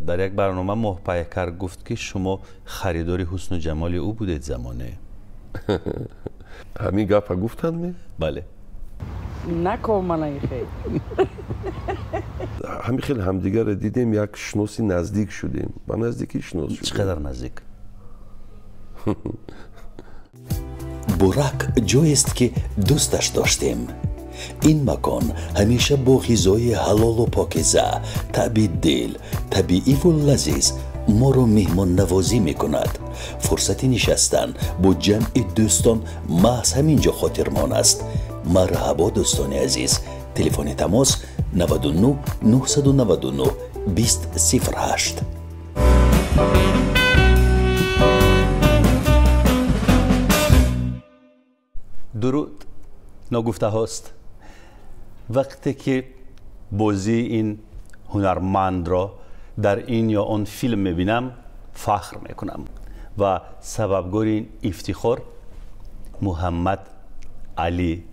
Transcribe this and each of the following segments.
در یک برنامه محپیکر گفت که شما خریدار حسن و جمال او بودید زمانه. همین گپا گفتن می؟ بله. نکن من خیلی. همین خیلی همدیگر دیدیم، یک شناسی نزدیک شدیم. با نزدیکی شناس شدیم. چقدر نزدیک؟ бурак ҷойест ки дӯсташ доштем. ин макон ҳамеша бо ғизои ҳалолу покиза, таъби дил, табииву лазиз моро меҳмоннавозӣ мекунад. фурсати нишастан бо ҷамъи дӯстон маҳз ҳамин ҷо хотирмон аст. марҳабо дӯстони азиз, телефони тамос 99 999 2008. درود. نگفته هاست وقتی که بازی این هنرمند را در این یا آن فیلم میبینم فخر میکنم و سببگار این افتخار محمد علی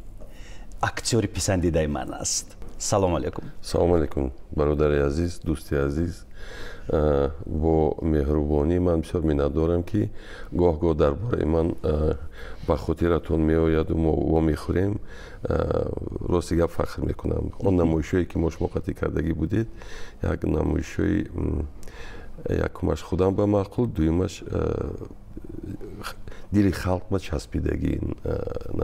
اکتور پسندیده من است. سلام علیکم. سلام علیکم برادر عزیز، دوستی عزیز. با مهربانی من بسیار منتظرم که گاه درباره من با خاطرتون میآید و ما میخوریم. راستی گپ فخر میکنم. آن نمایشی که ما شما قطعی کردگی بودید، یک نمایشی یکمش خودم به معقول، دویمش دل خلق به چسبیدگی این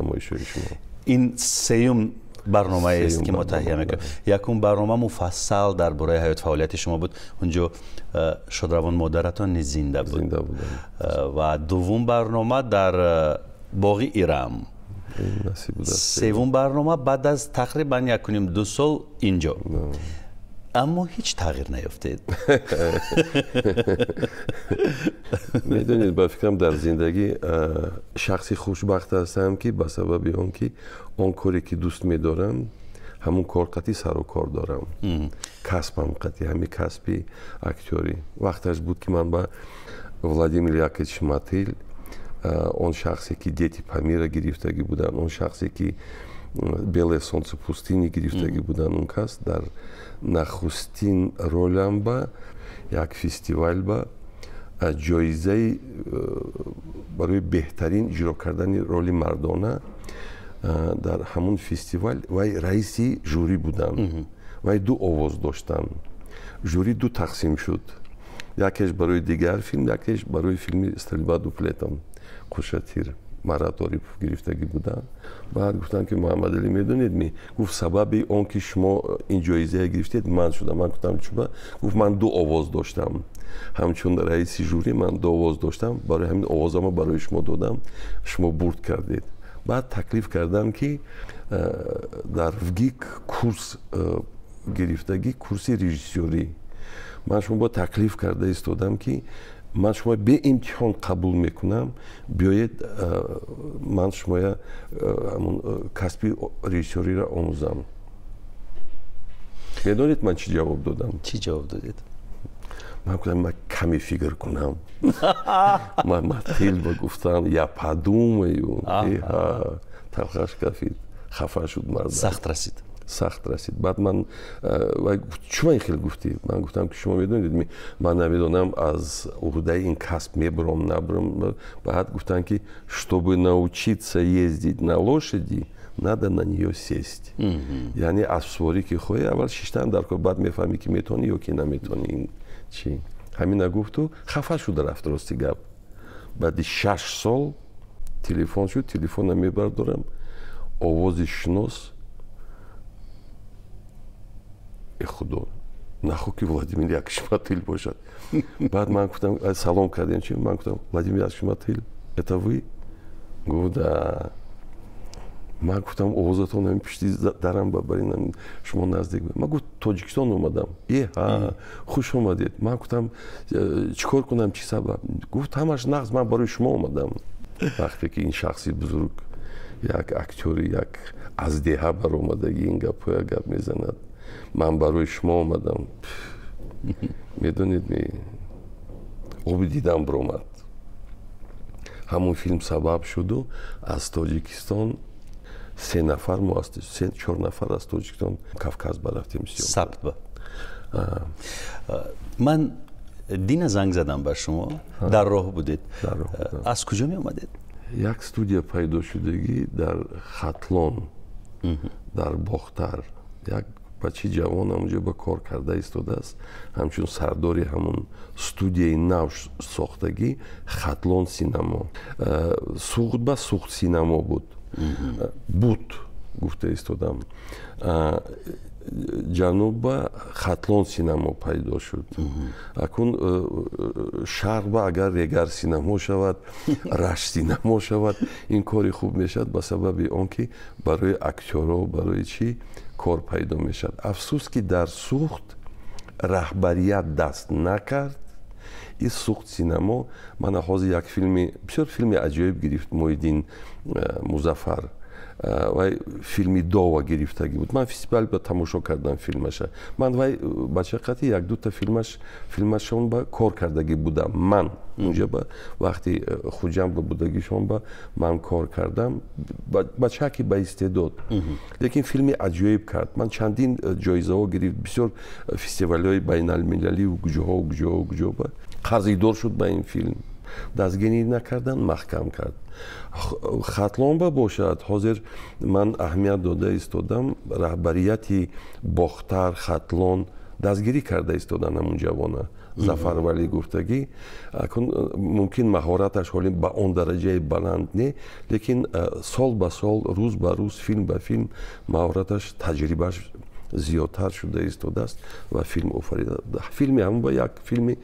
نمایشی شما. این سیوم برنامه است که ما تهیه میکنیم. یکم برنامه مفصل درباره حیات فعالیت شما بود. اونجا شادروان مادرتان زنده بود. و دوم برنامه در باغ ایرم. سوم برنامه بعد از تقریبا 1.5-2 سال اینجا. اما هیچ تغییر نیفتید. میدونید با فکرم در زندگی شخصی خوشبخت هستم که به سبب اون که اون کاری که دوست میدارم همون کار قطعی سر و کار دارم. کسبم قطعی همین کسبی اکتوری. وقتش بود که من با ولادیمیر یاکوویچ ماتیل، اون شخصی که دیتی پامیرا گرفتگی بودن، اون شخصی که белое солнце пустыни гирифтаги будан он кас дар нахустин ролам ба як фестивал ба ҷоизаи барои беҳтарин иҷро кардани роли мардона дар ҳамон фестивал вай раиси жюри будан. вай ду овоз доштанд. жюри ду тақсим шуд. якеш барои дигар филм, якеш барои филми стрелба дуплетам қушатир марат орипов гирифтагӣ буданд. баъд гуфтанд ки муҳаммад алӣ медонед ми гуфт сабаби он ки шумо ин ҷоизаи гирифтед ман шудам. ман гуфтам чуба? гуфт ман ду овоз доштам. ҳамчун раиси жюри ман ду овоз доштам. барои ҳамин овозама барои шумо додам, шумо бурд кардед. баъд таклиф карданд ки дар вгик курс гирифтагӣ, курси режиссёрӣ. ман шумо бо таклиф карда истодам ки من شما به امتحان قبول میکنم، بیایید من شما همون کسبی رژیسوری را آموزم. میدونید من چی جواب دادم؟ چی جواب دادید؟ من گفتم من کمی فکر کنم. من تیل با گفتم یا پدوم ایون تلخش کفید، خفه شد مرد. سخت رسید. سخت رسید. بعد من شما این خیلی گفتی. من گفتم که شما میدونید من نمیدونم از عهده این کسب میبرم نبرم. بعد گفتن که чтобы научиться ездить на лошади, надо на нее сесть. یعنی اسبسواری که خواهی اول شیشتن در کار، بعد میفهمی که میتونی یا که نمیتونی. چی؟ همین نگفت و خفه شد رفت. راستی گپ. بعد 6 سال تلفن شد، تلفن میبردارم، آواز شناس خدا نخو که ولادیمیر یاکوویچ ماتیل باشد. بعد من گفتم سلام کردین چی؟ من گفتم ولادیمیر یاکوویچ ماتیل это вы؟ گفت да. من گفتم آوازتون همین پشتی درم ببرین شما نزدیک. من گفت تاجیکستان اومدم. ها خوش اومدید. من گفتم چیکار کنم، چی سبب؟ گفت همش نقص، من برای شما اومدم. وقتی که این شخصی بزرگ یک اکتوری یک از دیها بر اومدگی این گپ میزند، من برای شما اومدم. میدونید آبی دیدم برآمد. همون فیلم سبب شد و از تاجیکستان 3 نفر ما از 4 نفر از تاجیکستان کافکاز برفتیم. ثبت با من دین زنگ زدم بر شما در راه بودید از کجا می آمدید؟ یک استودیا پیدا شدگی در خطلون در باختر یک بچه جوان اونجا با کار کرده ایستاده است همچون سرداری همون استودیوی نو ساختگی خطلون سینما سوخت با سوخت سینما بود گفته ایستادم جنوب با خطلون سینما پیدا شد اکنون شرق با اگر ریگر سینما شود رشت سینما شود این کاری خوب میشد به سبب آنکه برای اکتورها برای چی کار پیدا میشد افسوس که در سوخت رهبریت دست نکرد این سوخت سینما من حاضر یک بسیار فیلم عجیب گرفت محیدین مظفر و فیلمی داوا گرفتگی بود من فستیوال با تماشا کردم فیلمش من و بچه قطعی یک دو تا فیلمشون با کار کردگی بودم من اونجا با وقتی خوجم با بودگیشون با من کار کردم بچه که با استعداد لیکن فیلمی عجیب کرد من چندین جایزه ها گرفت بسیار فستیوال های بین المللی و گجا با قرضیدار شد با این فیلم دستگیری نکردن محکم کرد خطلون باشد حاضر من اهمیت داده ایستادم رهبریتی باختر خطلون دستگیری کرده ایستادن همون جوانه ظفر ولی گفتگی ممکن مهارتش حالی به اون درجه بلند نه لیکن سال به سال روز به روز فیلم به فیلم مهارتش تجربهش زیادتر شده ایستاده است و فیلم آفریده فیلمی همون با یک فیلمی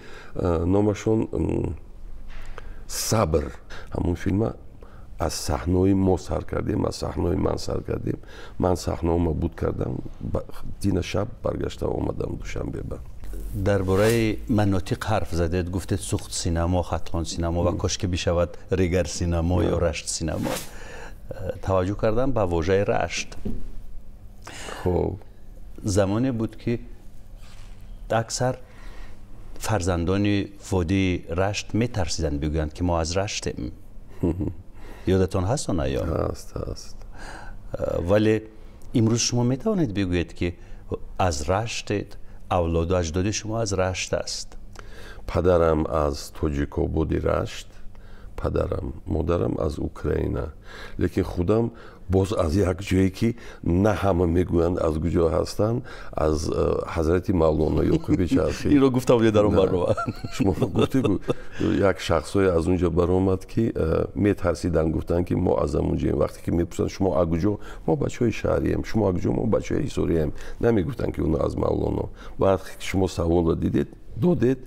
نامشون صبر همون فیلم از صحنه‌های ما سر کردیم از صحنه‌های من سر کردیم من صحنه ما بود کردم دین شب برگشته آمدم دوشنبه درباره مناطق حرف زدید گفتید سوخت سینما خطلون سینما و کاش که بشود ریگر سینما یا رشت سینما توجه کردم به واژه رشت خب زمانی بود که اکثر فرزندان وادی رشت میترسیدن بگویند که ما از رشتیم یادتون هست یا نه؟ هست ولی امروز شما میتوانید بگویید که از رشتید اولاد و اجداد شما از رشت است پدرم از توجیکو بودی رشت پدرم مادرم از اوکراین لیکن خودم باز از یک جایی که نه همه میگویند از کجا هستند از حضرت مولانا یعقوبی چرخی این رو گفتم در اون برنامه شما گفتی یک شخصای از اونجا برآمد که میترسیدن گفتن که ما از اونجاییم وقتی که میپرسن شما از کجا ما بچهای شهریم شما از کجا ما بچهای سوریم نمیگفتن که اون از مولانا وقتی شما سوال دیدید دادید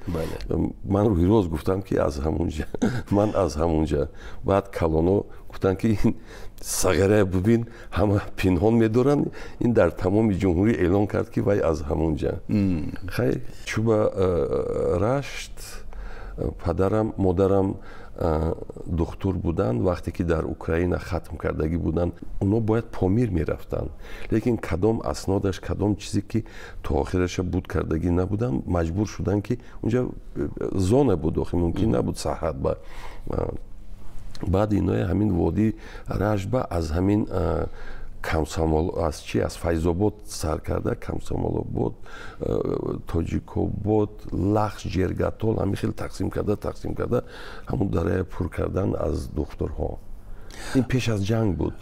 من روی روز گفتم که از همونجا من از همونجا بعد کلانو گفتن که این سگره ببین همه پنهان میدارن این در تمام جمهوری اعلان کرد که وای از همونجا خیلی چوبا رشت پدرم مادرم دکتر بودن وقتی که در اوکراین ختم کردگی بودن اونا باید پامیر میرفتن لیکن کدام اسنادش کدام چیزی که تا آخرش بود کردگی نبودن مجبور شدن که اونجا زونه بود آخه ممکن نبود صحت با بعد اینای همین وادی رشبه از همین کمسامال از چی از فیض‌آباد سر کرده کمسامال بود تاجیکو بود لخش جرگتال همین خیلی تقسیم کرده همون داره پر کردن از دخترها این پیش از جنگ بود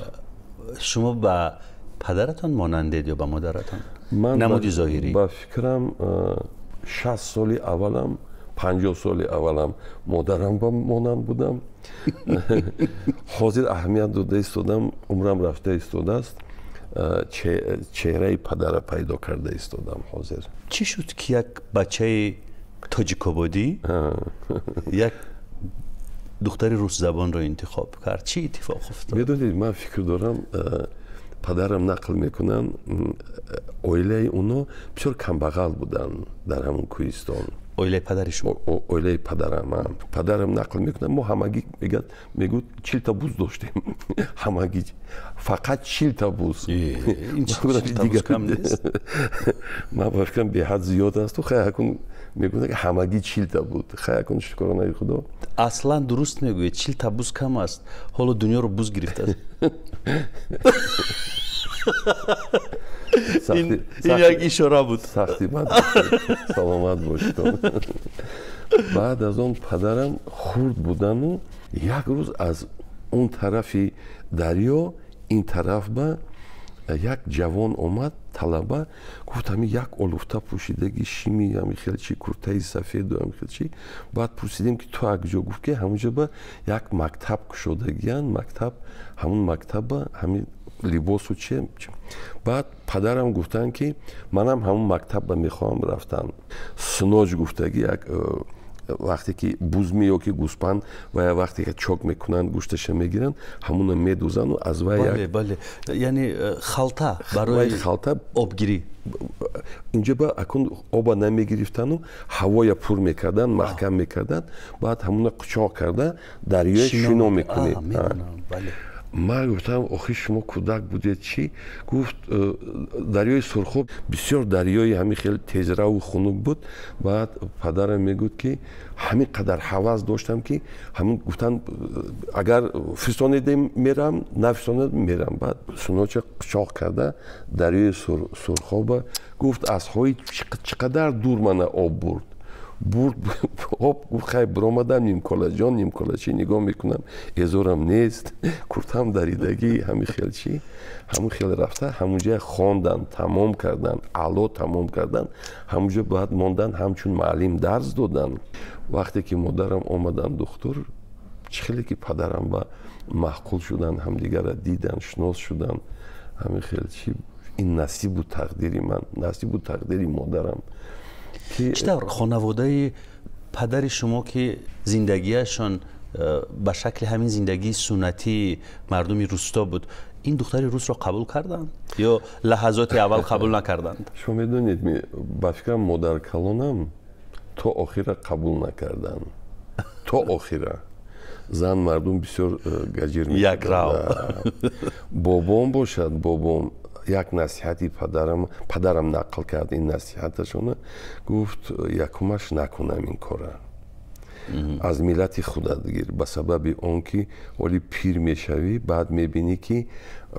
شما با پدرتان مانندید یا با مادرتان من نمودی ظاهری با فکرم 60 سال اولم 50 سال اولم مادرم با مانند بودم حاضر اهمیت داده ایستادم عمرم رفته ایستاده است چهره پدر پیدا کرده ایستادم حاضر چی شد که یک بچه تاجیک‌آبادی یک دختر روس زبان رو انتخاب کرد چی اتفاق افتاد؟ میدونید من فکر دارم پدرم نقل میکنن اویله اونا بسیار کمبغل بودن در همون کوهستان اویله پدر شما؟ اویله پدرم نقل میکنه ما همگی میگود 40 تا بوز داشتیم همگی فقط 40 تا بوز این 40 تا بوز کم نیست من فکرم به حد زیاد است تو خیلی کن میگونه که همگی 40 تا بود خیلی کن شکرانه خدا اصلا درست میگوید 40 تا بوز کم است حالا دنیا رو بوز گرفته است این یک اشاره بود. سختی بد سلامت باشید. بعد از اون پدرم خورد بودن و یک روز از اون طرفی دریا این طرف به یک جوان اومد طلبه گفت همین یک اولوفته پوشیدگی شیمی همین خیلی چی کرته سفید و همین خیلی چی. بعد پرسیدیم که تو اگه گفت که همونجا به یک مکتب شدگیان مکتب همون مکتب همین لباس و چه. بعد پدرم گفتن که منم همون مکتب میخوام رفتن. سنوج گفتگی یک وقتی که بوز میو که گوسپند و وقتی که چوک میکنن گوشتش میگیرن همون میدوزن و از وای بله بله یعنی خلطه برای خلطه آبگیری اینجا با اکن آب نمیگرفتن و هوای پر میکردن محکم میکردن بعد همون قچاق کرده دریای شینو میکنی. بله. من گفتم آخه شما کودک بودید چی؟ گفت دریای سرخاب بسیار دریای همین خیلی تیزرو و خنک بود. بعد پدرم میگفت که همین قدر هوس داشتم که همین گفتن اگر فستانیده میرم نفستانیده میرم. بعد سنوچه قچاق کرده دریای سرخاب گفت از های چقدر دور من آب برد آب گفت خیلی برآمدم نیم کالا جان نیم کالا چی نگاه میکنم ازورم نیست کرتم دریدگی همین خیلی چی همون خیلی رفته همونجا خواندن تمام کردن علا تمام کردن همونجا بعد ماندن همچون معلم درس دادن. وقتی که مادرم آمدن دکتر خیلی که پدرم با محقول شدن همدیگر را دیدن شناس شدن همین خیلی چی این نصیب بود تقدیری من نصیب بود تقدیری مادرم. چطور خانواده پدر شما که زندگیشان به شکل همین زندگی سنتی مردمی روستا بود این دختر روس را قبول کردند یا لحظات اول قبول نکردند؟ شما میدونید با فکرم مادر کلانم تا آخر قبول نکردن تا آخر زن مردم بسیار گجیر میکردن. یک راو بابام باشد بابام یک نصیحتی پدرم نقل کرد این نصیحتشونه گفت یکمش نکنم این کاره از ملت خودت بگیر به سبب اون که ولی پیر میشوی بعد میبینی که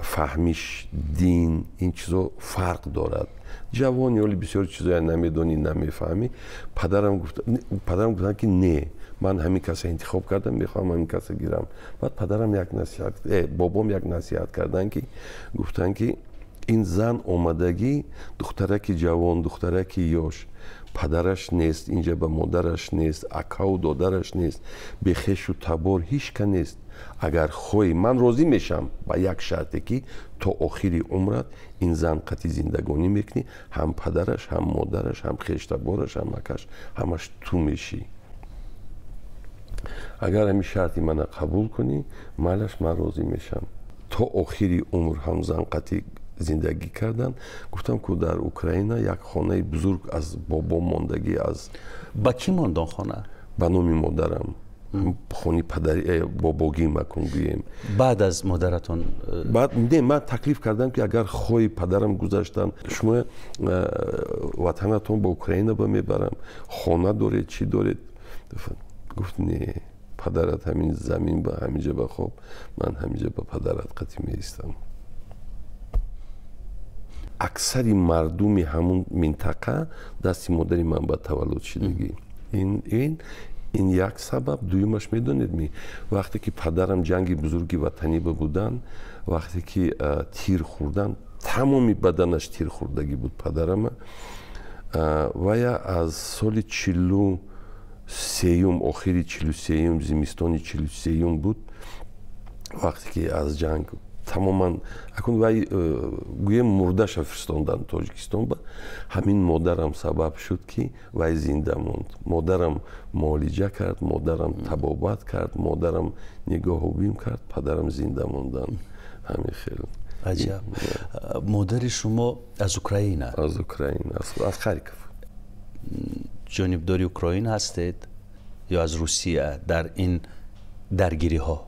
فهمیش دین این چیزا فرق دارد جوانی ولی بسیار چیزا نمیدونی نمیفهمی. پدرم گفتن که نه من همین کسی انتخاب کردم میخوام همین کسی گیرم. بعد پدرم یک نصیحت بابام یک نصیحت کردن که گفتن که این زن آمدگی دخترکی جوان دخترکی یاش پدرش نیست اینجا به مادرش نیست اکا و دادرش نیست به خش و تبار هیچ که نیست. اگر خوی من راضی میشم با یک شرطی که تا آخری عمرت این زن قطعی زندگانی میکنی هم پدرش هم مادرش هم خش تبارش هم اکاش همش تو میشی. اگر همین شرطی من قبول کنی مالش من راضی میشم. تا آخری عمر هم زن قطعی زندگی کردن. گفتم که در اوکراین یک خانه بزرگ از بابا ماندگی از با کی ماندن خانه؟ با نام مادرم خونی پدری باباگی مکن گوییم. بعد از مادرتون بعد نه من تکلیف کردم که اگر خوی پدرم گذاشتن شما وطنتون با اوکراین با میبرم خانه دارید چی دارید گفت نه پدرت همین زمین با همینجا بخواب من همینجا با پدرت قطعی میستم. اکثری مردمی همون منطقه دستی مادری من با تولد شدگی این یک سبب. دویمش میدونید وقتی که پدرم جنگی بزرگی وطنی بودن وقتی که تیر خوردن تمامی بدنش تیر خوردگی بود پدرم و یا از سال 43 آخری 43 زمستانی 43 بود وقتی که از جنگ تماما اکن وای گویم مرده فرستاندن تاجیکستان با همین مادرم سبب شد که وای زنده موند. مادرم معالجه کرد مادرم طبابت کرد مادرم نگاه و بیم کرد پدرم زنده موندن همین خیلی عجب. مادر شما از اوکراین است؟ از اوکراین از خارکوف. جانبداری اوکراین هستید یا از روسیه در این درگیری ها؟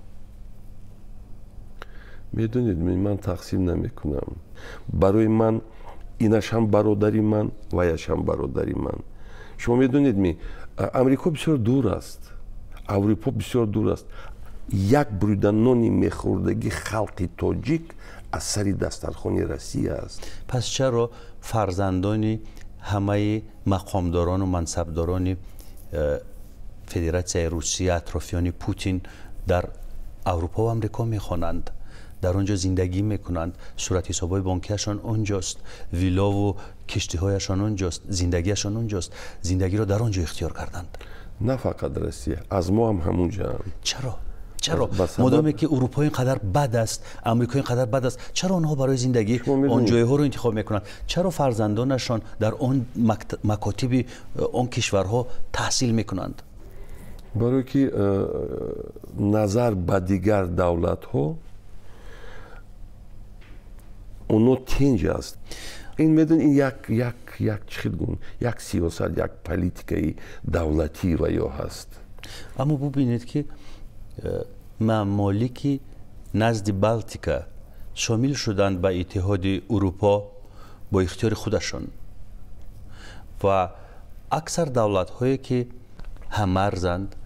میدونید من تقسیم نمی کنم. برای من اینش هم برادری من و یش هم برادری من. شما میدونید امریکا بسیار دور است اروپا بسیار دور است. یک بریدن نانی میخوردگی خلق تاجیک از سر دسترخوان روسیه است. پس چرا فرزندانی همه مقامداران و منصبداران فدراسیون روسیه اطرافیان پوتین در اروپا و امریکا میخوانند، در اونجا زندگی میکنند، صورت حسابای بانکیشان اونجاست، ویلا و کشتی هایشان اونجاست، زندگیشان اونجاست، زندگی رو در اونجا اختیار کردند؟ نه فقط روسیه، از ما هم همونجا هم. چرا مادامی که اروپا اینقدر بد است، امریکا اینقدر بد است، چرا اونها برای زندگی اون جایها رو انتخاب میکنند؟ چرا فرزندانشان در اون مکاتب اون کشورها تحصیل میکنند؟ برای که نظر به دیگر دولت ها اونو تنج است. این میدون این یک سیاست، یک پالیتیکای دولتی و یا هست. اما ببینید که ممالکی نزد بلتیکا شامل شدند به اتحاد اروپا با اختیار خودشان و اکثر دولت هایی که همارزند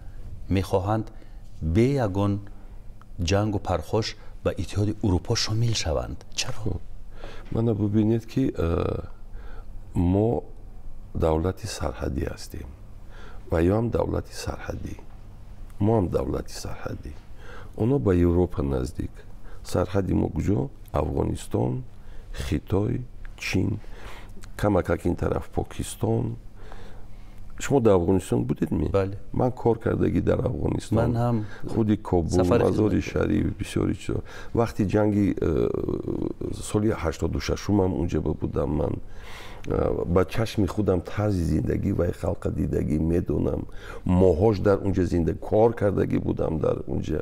میخواهند به یگان جنگ و پرخوش به اتحاد اروپا شامل شوند. چرا؟ من ببینید که ما دولتی سرحدی هستیم و یا هم دولتی سرحدی، ما هم دولتی سرحدی. اونا به اروپا نزدیک. سرحدی ما کجا؟ افغانستان، خیتای، چین، کمک این طرف پاکستان. شما در افغانستان بودید می؟ بله. من کار کردگی در افغانستان. من هم خودی کابل، مزار شریف، بسیاری چیزا. وقتی جنگی سالی 86 هم اونجا بودم، من با چشم خودم طرز زندگی و خلق دیدگی میدونم. ماهاش در اونجا زندگی کار کردگی بودم در اونجا.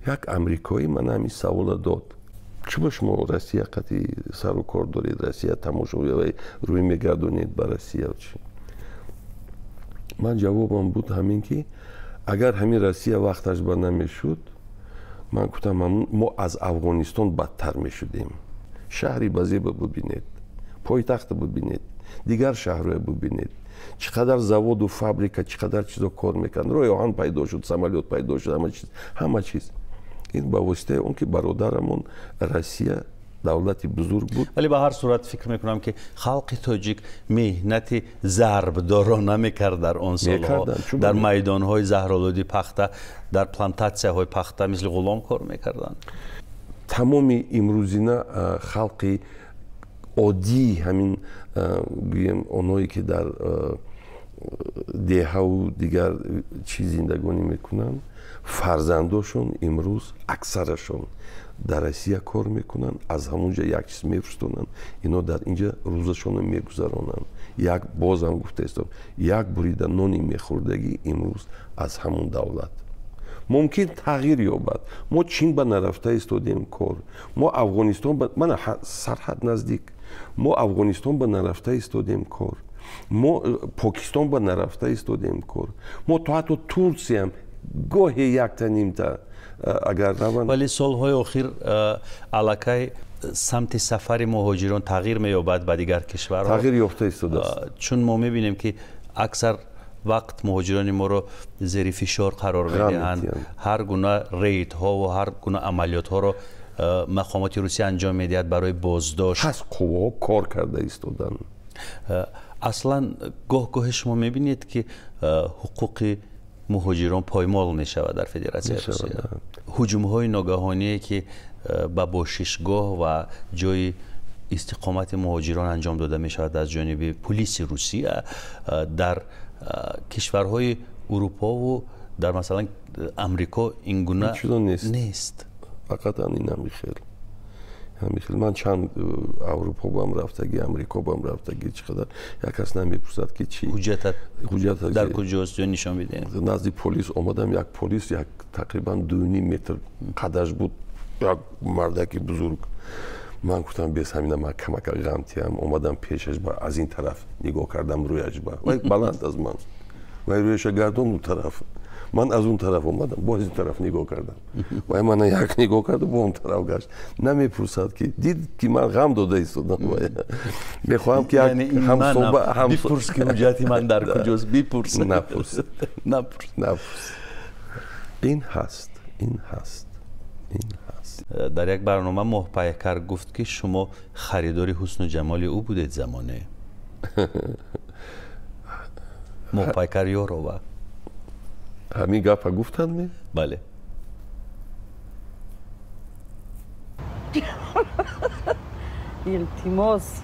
یک امریکایی من همین سوال داد، چرا شما روسیه قطعی سر و کار دارید، روسیه تماشاگاه روی میگردونید به روسیه چی؟ من جوابم بود همین که اگر همین روسیه وقتش بر نمیشد، من گفتم ما از افغانستان بدتر میشدیم. شهری بازی ببینید، پایتخت ببینید، دیگر شهرهای ببینید، چقدر زواد و فابریکا، چقدر چیزا کار میکنن، روی آهن پیدا شد، سمالیات پیدا شد، همه چیز. این با واسطه اون که برادرمون روسیه دولتی بزرگ بود. ولی به هر صورت فکر میکنم که خلق تاجیک مهنت ضربدارانه میکرد در اون سالها، در میدانهای زهرآلود پخته، در پلانتاسیهای پخته مثل غلام کار میکردن. تمام امروزینه خلقی عادی، همین گویم اونایی که در دیه و دیگر چیز زندگانی میکنن، فرزنداشون امروز اکثرشون در روسیه کار میکنن، از همونجا یک چیز میفرستونن، اینا در اینجا روزشون رو میگذرانن. یک بازم گفته استم یک بریده نونی میخوردگی امروز از همون دولت ممکن تغییر یابد. ما چین به نرفته استودیم کار، ما افغانستان من سرحد نزدیک، ما افغانستان به نرفته استودیم کار، ما پاکستان به نرفته استودیم کار، ما تو حتی ترکیه هم گاهی یک تا نیم تا اگر روند. ولی سالهای اخیر علاقه سمت سفر مهاجران تغییر می‌یابد به دیگر کشورها. تغییر یافته است. چون ما می‌بینیم که اکثر وقت مهاجران ما رو زیر فشار قرار می‌دهند. هر گونه ریدها و هر گونه عملیات‌ها رو مقامات روسیه انجام می‌دهد برای بازداشت. پس قوا کار کرده ایستادن. اصلا گاه شما می‌بینید که حقوق مهاجران پایمال می شود در فدراسیون روسیه. هجوم‌های ناگهانی که به باششگاه و جای استقامت مهاجران انجام داده می شود از جانب پلیس روسیه در کشورهای اروپا و در مثلا امریکا این گونه نیست. فقط این همیخیل. من چند اروپا با هم رفتگی، امریکا با هم رفتگی، چقدر یک کس نمیپرسد که چی حجت در کجاست، نشان میده. نزدیک پلیس آمدم، یک پلیس یک تقریبا 2.5 متر قدش بود، یک مردکی بزرگ. من گفتم بیس همینه، من کمک غمتی هم اومدم پیشش، با از این طرف نگاه کردم رویش، با بلند از من و رویش گردم اون طرف، من از اون طرف اومدم باز این طرف نگاه کردم و من یک نگاه کرد و با اون طرف گشت. نمیپرسد که دید که من غم داده ایستادم. میخواهم که هم صحبت بپرس که حجتی من در کجاست، بپرس. نپرس. این هست. در یک برنامه ماه پیکر گفت که شما خریداری حسن و جمال او بودید زمانه. ماه پیکر یارو همین گپ گفتن می؟ بله. التماس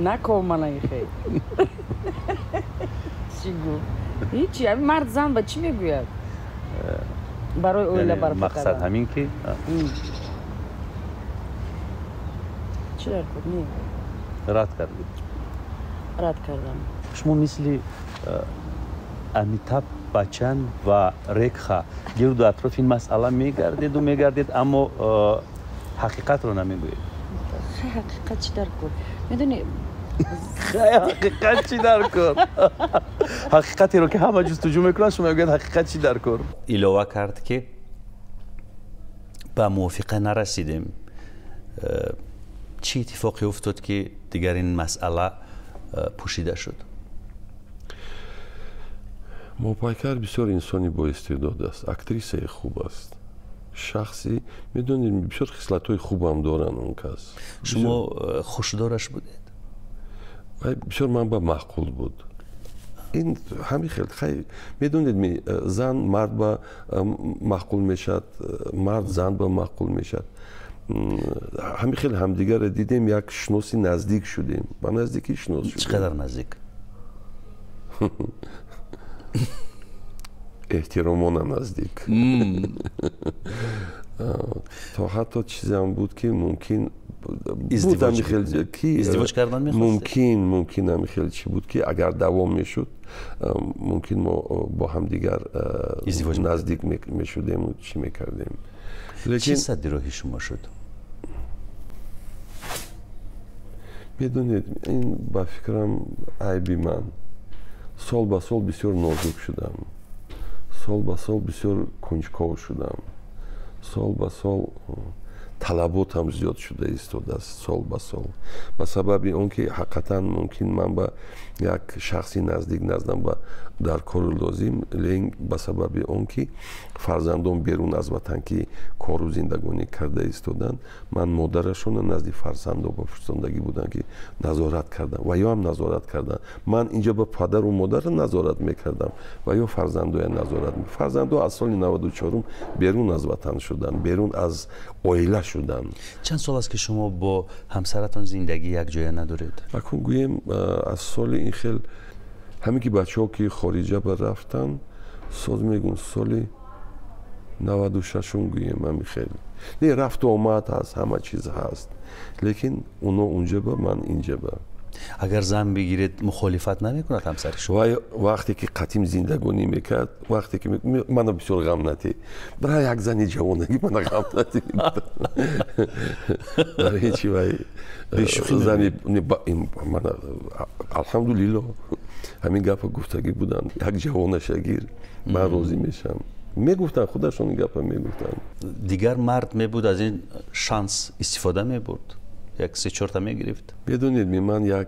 نکن من خیلی. چی گفت؟ هیچی. همین مرد زن به چی میگوید؟ برای اویله برپا کردن. مقصد همین که چی رد کنی؟ رد کردید. رد کردم. شما مثل امیتاب بچن و ریکخا گرد و اطراف این مسئله میگردید اما حقیقت رو نمیگویید. حقیقت چی در کن؟ میدونی حقیقت چی در کن؟ حقیقتی رو که همه جستجو میکنن شما میگوید حقیقت چی در کن؟ ایلوه کرد که به موافقه نرسیدیم. چی اتفاقی افتاد که دیگر این مسئله پوشیده شد؟ موپایکر بسیار انسانی با استعداد است، اکتریسه خوب است، شخصی میدونید بسیار خصلت‌های خوب هم دارن اون کس. شما خوشدارش بودید؟ بسیار منبع معقول بود. این همین خیلی میدونید زن مرد با معقول میشد، مرد زن با معقول میشد. همین خیلی همدیگر رو دیدیم، یک شناسی نزدیک شدیم، با نزدیکی شناس شدیم. چقدر نزدیک؟ احتراماً نزدیک. تا حتی چیزی هم بود که ممکن ازدواج کردن می‌خواستید؟ ممکن هم خیلی چی بود که اگر دوام میشد ممکن ما با هم دیگر نزدیک میشدیم و چی میکردیم. چه صدی راهی شما شد؟ میدونید این با فکرم عیبی من سال به سال بسیار نازک شدم، سال به سال بسیار کنجکاو شدم، سال به سال طلبات هم زیاد شده ایستاده است سال به سال. به سبب اون که حقیقتا ممکن من به یک شخصی نزدیک نزدم در کار لازم، لیکن به سبب اون که فرزندان بیرون از وطن که کار و زندگانی کرده ایستادن، من مادرشون نزدیک فرزندان با فرزندگی بودن که نظارت کردم و یا هم نظارت کردن. من اینجا به پدر و مادر نظارت میکردم و یا فرزندان نظارت میکردم. فرزندان از سال 94 بیرون از وطن شدن، بیرون از عائله شدن. چند سال است که شما با همسرتان زندگی یک جای ندارید؟ اکنون گویم از سال این خیل همین که بچه ها که خارجه بر رفتن ساز میگون سال 96 گویم همین خیلی نه رفت و آمد هست، همه چیز هست، لیکن اونا اونجا با من اینجا با. اگر زن بگیرید مخالفت نمیکند همسر شما؟ وقتی که قدیم زندگانی میکرد، وقتی که من بسیار غم نتی برای یک زنی جوانگی من غم نتی برای هیچی وای زنی من الحمدلله همین گپ گفتگی بودن یک جوان شگیر من راضی میشم میگفتن، خودشون این گپ میگفتن. دیگر مرد میبود از این شانس استفاده میبرد، یک 3-4 تا میگرفت. میدونید من یک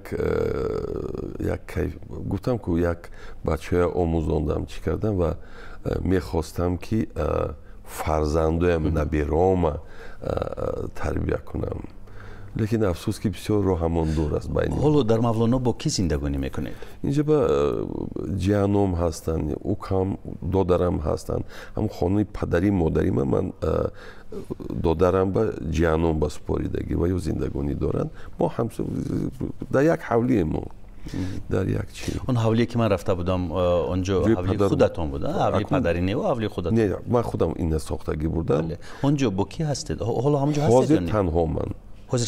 گفتم که یک بچه آموزاندم چی کردم و میخواستم که فرزندایم نبیرام تربیت کنم، لیکن افسوس که بسیار راه همان دور است بین. حالا در مولانا با کی زندگانی میکنید؟ اینجا با جانم هستن، اوکم دادرم هستن، هم خانه پدری مادری من دادرم با جانم با سپاریدگی و یا زندگانی دارن. ما هم در یک حولی ما در یک چی. اون حولی که من رفته بودم اونجا حولی خودتون بود؟ حولی پدری نه و حولی خودتون؟ نه من خودم این ساختگی بودم. اونجا با کی هستید؟ حالا همونجا هستید؟ حاضر تنها من.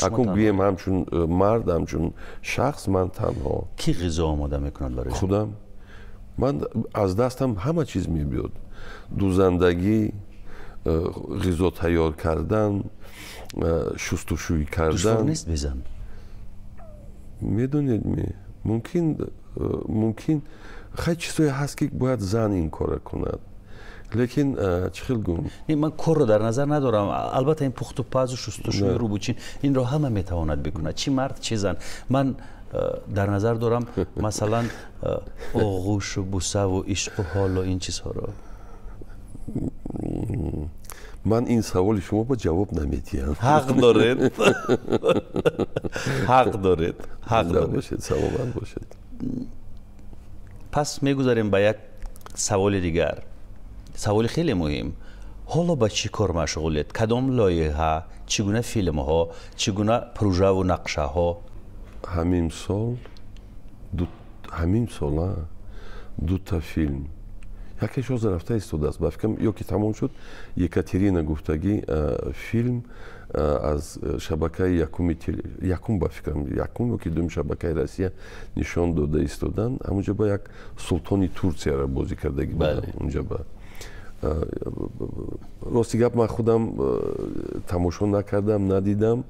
اکنون گویم همچون مرد همچون شخص من تنها. کی غذا آماده میکند برای خودم؟ من از دستم همه چیز میبیاد، دوزندگی، غذا تیار کردن، شستشویی کردن. دشوار نیست بزن؟ میدونید ممکن خیلی چیزایی هست که باید زن این کار کند، لیکن چخیل گم من کار رو در نظر ندارم. البته این پخت و پز و شستشوی روبوچین این رو همه میتواند بکنه، چی مرد چی زن. من در نظر دارم مثلا آغوش و بوسه و عشق و حال و این چیزها رو. من این سوال شما با جواب نمیدیم. حق دارید. حق دارید. حق دارید. باشید، سلامت باشید. پس میگذاریم به یک سوال دیگر. سوال خیلی مهم. حالا با چی کار مشغولید؟ کدام لایحه، چگونه فیلم ها، چگونه پروژه و نقشه ها؟ همین سال دو تا فیلم. یکیش از رفته ایستاده است. بفکرم یکی تمام شد. یکاترینا گفتگی فیلم از شبکه یکم بفکرم یکم یکی دوم شبکه روسیه نشان داده ایستادن. همونجا با یک سلطانی ترکیه را بازی کردگی بودم. اونجا با راستی گپ من خودم تماشا نکردم، ندیدم.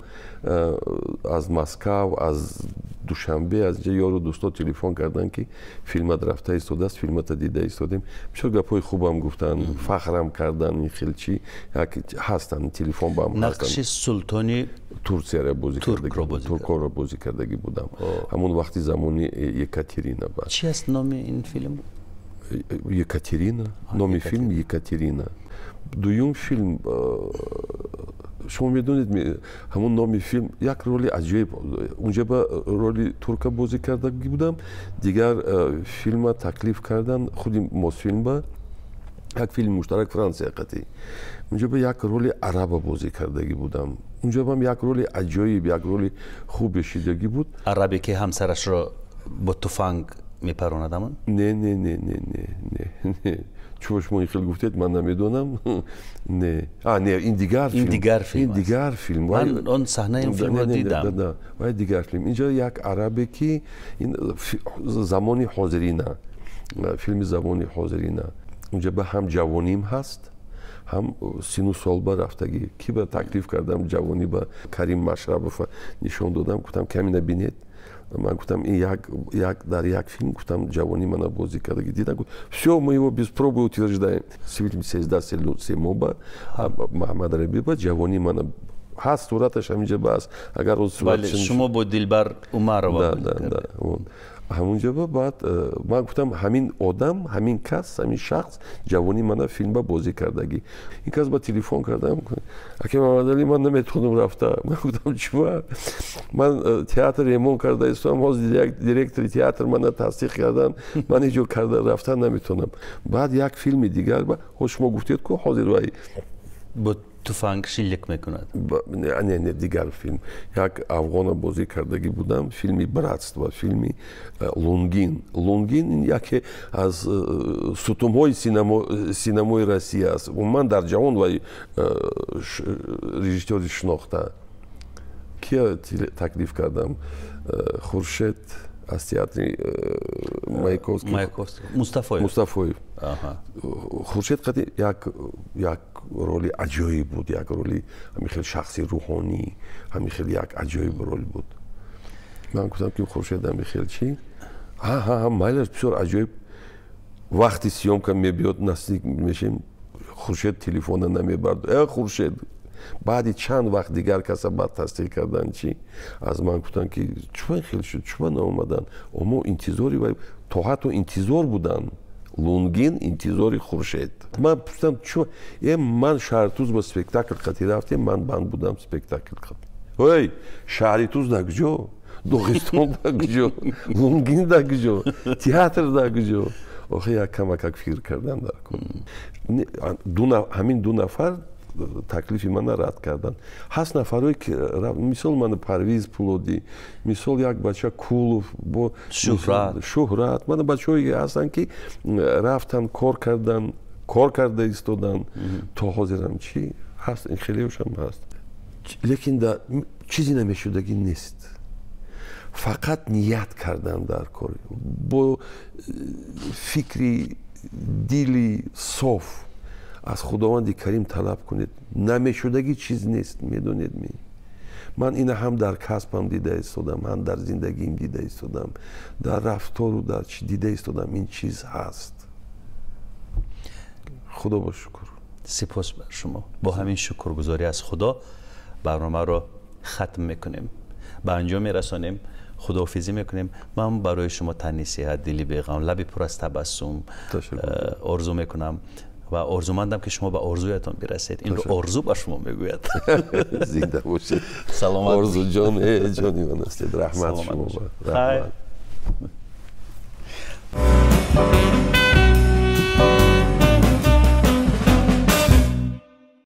از مسکو، از دوشنبه از جای یارو دوستا تلفن کردن که فیلمت رفته ایستاده است، فیلمت دیده ایستادیم. بسیار گپای خوبم گفتن، فخرم کردن. این خیلی چی هستن تلفن با هم هستن. نقش سلطانی ترکیه را بازی کردگی بودم. همون وقتی زمانی یکاترینا بود. چی است نام این فیلم؟ یکاترینا. نام فیلم یکاترینا. دوم فیلم شما میدونید همون نام فیلم یک رولی عجیب. اونجا با رولی ترکا بازی کردگی بودم. دیگر فیلم تکلیف کردن خودی موسفیلم با یک فیلم مشترک فرانسه قطعی. اونجا با یک رولی عرب بازی کردگی بودم. اونجا با یک رولی عجیب، یک رولی خوب شدگی بود. عربی که همسرش را با تفنگ میپروندم؟ نه چون شما خیلی گفتید من نمیدونم. نه این دیگر فیلم. من اون صحنه این فیلم رو دیدم. وای دیگر فیلم. اینجا یک عربی که این زمانی حاضرینه، فیلم زمانی حاضرینه. اونجا به هم جوانیم هست، هم سینو سال با رفتگی. کی به تکلیف کردم جوانی با کریم مشربوف نشون دادم. گفتم کمی نبینید. من گفتم این در یک فیلم گفتم جوانی من بازی کرده. دیدن گفت все мы его без пробы утверждаем. Film се издался Люсимоба, محمد ربیبا جوانی من هست صورتش همینجا بس. اگر اون صورتش شما با دلبر عمر رو همونجا بعد من گفتم همین آدم، همین کس، همین شخص جوانی من فیلم با بازی کردگی. این کس با تلفن کردم اگه محمد علی من نمیتونم رفته. من گفتم چیه؟ من تئاتر ریمون کرده استم، باز دیرکتور تئاتر من تصدیق کردن، من اینجا کرده رفتن نمیتونم. بعد یک فیلم دیگر با شما گفتید که حاضر وای با تفنگ شلیک میکند. نه دیگر فیلم یک افغان بازی کردگی بودم. فیلمی براتство، فیلمی لونگین یکی از ستونهای سینمای روسیه است. من در جهان وای رژیسور شناخته کیا تکلیف کردم. خورشید از تئاتر مایکوفسکی مصطفی خورشید قدی یک رولی عجیب بود. یک رولی همین خیلی شخصی روحانی، همین خیلی یک عجیب رول بود. من گفتم که خورشید همین خیلی چی؟ مایلش بسیار عجیب. وقتی سیوم که میبیاد نزدیک میشیم خورشید تلفن نمیبرد. خورشید بعدی چند وقت دیگر کسا بعد تصدیق کردن چی از من گفتن که چون خیلی شد چون نامدن اما انتظاری و توحت و انتظار بودن. لونگین انتظاری خورشید. من پرسیدم چون من شهرتوز با سپکتاکل قطعی رفتیم. من بند بودم سپکتاکل قطعی. شهری توز در کجا؟ داغستان در کجا؟ لونگین در کجا؟ تئاتر در کجا؟ آخه یک کمک فکر کردن در کن. همین دو نفر تکلیفی من رد کردن. هست نفرایی که مثال من پرویز پولودی، مثال یک بچه کولوف با شهرت. من بچه‌هایی هستن که رفتن کار کرده ایستادن تا حاضرم چی هست. این خیلیش هم هست. لیکن چیزی نمیشدگی نیست. فقط نیت کردن در کار با فکری دیلی صاف از خداوند کریم طلب کنید. نمیشدگی چیز نیست. میدونید من این هم در کسبم دیده ایستادم، هم در زندگیم دیده ایستادم، در رفتار و در چی دیده ایستادم. این چیز هست. خدا با شکر. سپاس بر شما. با همین شکرگزاری از خدا برنامه رو ختم میکنیم، به انجام میرسانیم. خداحافظی میکنیم. من برای شما تنی صحت، دلی بیغم، لبی پر از تبسم آرزو میکنم و آرزومندم که شما به آرزویتان برسید. این رو آرزو به شما میگوید. زنده باشید. سلامت. آرزو جان جانی من است. رحمت شما. رحمت.